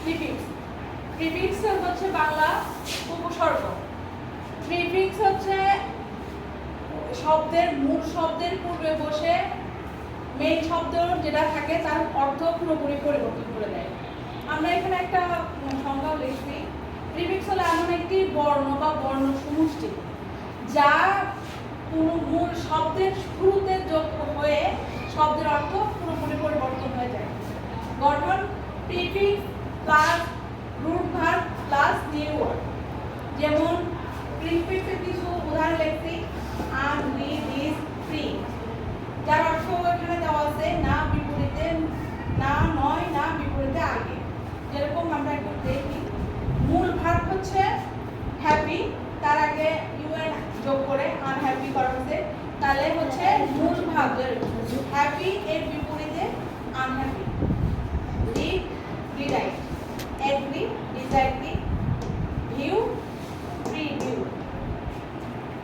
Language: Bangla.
প্রিফিক্স। প্রিফিক্স হচ্ছে বাংলা উপসর্গ। প্রিফিক্স হচ্ছে শব্দের মূল শব্দের পূর্বে বসে মেইন শব্দ যেটা থাকে তার অর্থ পুরোপুরি পরিবর্তন করে দেয়। আমরা এখানে একটা সংজ্ঞা লিখছি। প্রিফিক্স হলো এমন একটি বর্ণ বা বর্ণ সমষ্টি যা কোনো মূল শব্দের শুরুতে যোগ হয়ে শব্দের অর্থ পুরোপুরি পরিবর্তন হয়ে যায়। গঠন prefix plus root verb plus new word. যেমন প্রিফিক্সের কিছু উদাহরণ লিখছি। আম, উই, দিস, ফ্রি, যার অর্থ এখানে দেওয়া আছে না বিপরীতে না, নয় না বিপরীতে আগে। যেরকম আমরা একটু দেখি, মূল ভার্ব হচ্ছে হ্যাপি, তার আগে ইউএন যোগ করে আনহ্যাপি করা হয়েছে, তাহলে হচ্ছে মূল ভার্ব হ্যাপি এর বিপরীতে আনহ্যাপি। ডিড, ডিডাইট, এগ্রি, ডিসএগ্রি,